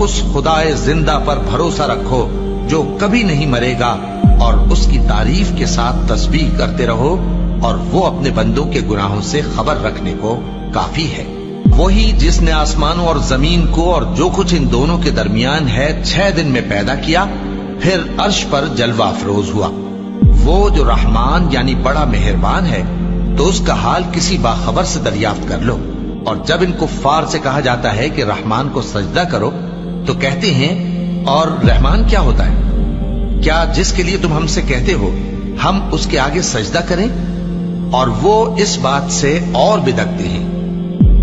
उस खुदाए जिंदा पर भरोसा रखो जो कभी नहीं मरेगा, और उसकी तारीफ के साथ तस्बीह करते रहो, और वो अपने बंदों के गुनाहों से खबर रखने को काफी है। वही जिसने आसमानों और जमीन को और जो कुछ इन दोनों के दरमियान है 6 दिन में पैदा किया, फिर अर्श पर जलवा अफरोज हुआ। वो जो रहमान यानी बड़ा मेहरबान है, तो उसका हाल किसी बाखबर से दरियाफ्त कर लो। और जब इन कुफ्फार से कहा जाता है कि रहमान को सजदा करो, तो कहते हैं और रहमान क्या होता है? क्या जिसके लिए तुम हमसे कहते हो हम उसके आगे सजदा करें? और वो इस बात से और बिदकते हैं।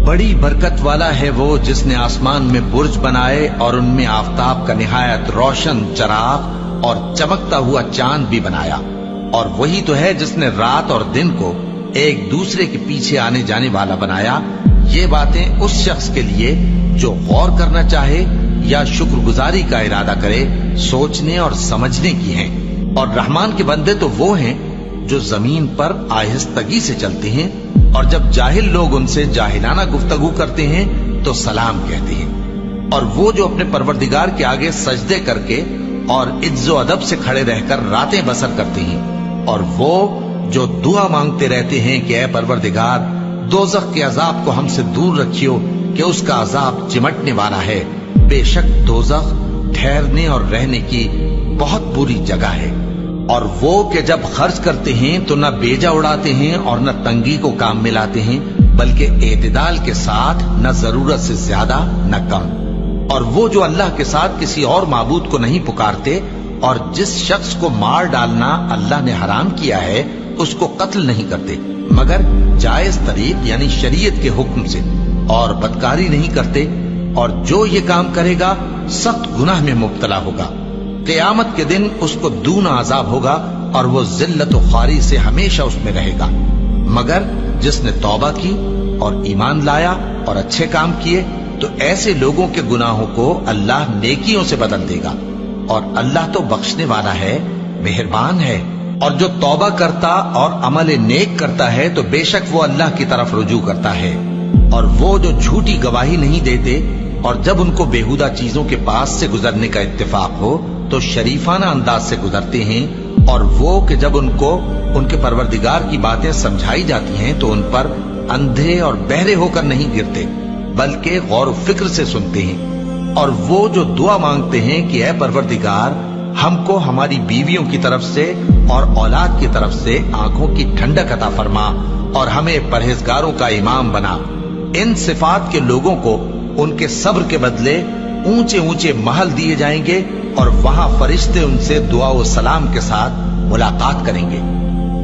बड़ी बरकत वाला है वो जिसने आसमान में बुर्ज बनाए और उनमें आफताब का निहायत रोशन चराग और चमकता हुआ चांद भी बनाया। और वही तो है जिसने रात और दिन को एक दूसरे के पीछे आने जाने वाला बनाया। ये बातें उस शख्स के लिए जो गौर करना चाहे या शुक्रगुजारी का इरादा करे, सोचने और समझने की हैं। और रहमान के बंदे तो वो हैं जो जमीन पर आहिस्तगी से चलते हैं, और जब जाहिल लोग उनसे जाहिलाना गुफ्तगू करते हैं तो सलाम कहते हैं। और वो जो अपने परवरदिगार के आगे सजदे करके और इज्जो अदब से खड़े रहकर रातें बसर करते हैं। और वो जो दुआ मांगते रहते हैं कि ऐ परवरदिगार, दोज़ख के अजाब को हमसे दूर रखियो कि उसका अजाब चिमटने वाला है। बेशक दोज़ख ठहरने और रहने की बहुत बुरी जगह है। और वो कि जब खर्च करते हैं तो न बेजा उड़ाते हैं और न तंगी को काम में लाते हैं, बल्कि एतदाल के साथ, न जरूरत से ज्यादा न कम। और वो जो अल्लाह के साथ किसी और माबूद को नहीं पुकारते, और जिस शख्स को मार डालना अल्लाह ने हराम किया है उसको कत्ल नहीं करते मगर जायज तरीक यानी शरीयत के हुक्म से, और बदकारी नहीं करते। और जो ये काम करेगा सख्त गुनाह में मुब्तला होगा। क़यामत के दिन उसको दूना अजाब होगा और वो जिल्लत व ख्वारी से हमेशा उसमें रहेगा। मगर जिसने तौबा की और ईमान लाया और अच्छे काम किए, तो ऐसे लोगों के गुनाहों को अल्लाह नेकियों से बदल देगा। और अल्लाह तो बख्शने वाला है, मेहरबान है। और जो तौबा करता और अमल नेक करता है तो बेशक वो अल्लाह की तरफ रुजू करता है। और वो जो झूठी गवाही नहीं देते, और जब उनको बेहुदा चीजों के पास से गुजरने का इत्तेफाक हो तो शरीफाना अंदाज से गुजरते हैं। और वो कि जब उनको उनके परवरदिगार की बातें समझाई जाती हैं तो उन पर अंधे और बहरे होकर नहीं गिरते, बल्कि गौर फिक्र से सुनते हैं। और वो जो दुआ मांगते हैं कि ऐ परवरदिगार, हमको हमारी बीवियों की तरफ से और औलाद की तरफ से आंखों की ठंडक अता फरमा और हमें परहेजगारों का इमाम बना। इन सिफात के लोगों को उनके सब्र के बदले ऊंचे ऊंचे महल दिए जाएंगे, और वहां फरिश्ते उनसे दुआ व सलाम के साथ मुलाकात करेंगे।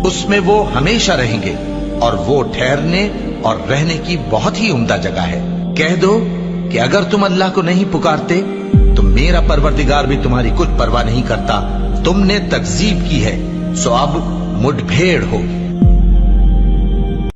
उसमें वो हमेशा रहेंगे, और वो ठहरने और रहने की बहुत ही उम्दा जगह है। कह दो कि अगर तुम अल्लाह को नहीं पुकारते तो मेरा परवरदिगार भी तुम्हारी कुछ परवाह नहीं करता। तुमने तकजीब की है, सो अब मुठभेड़ होगी।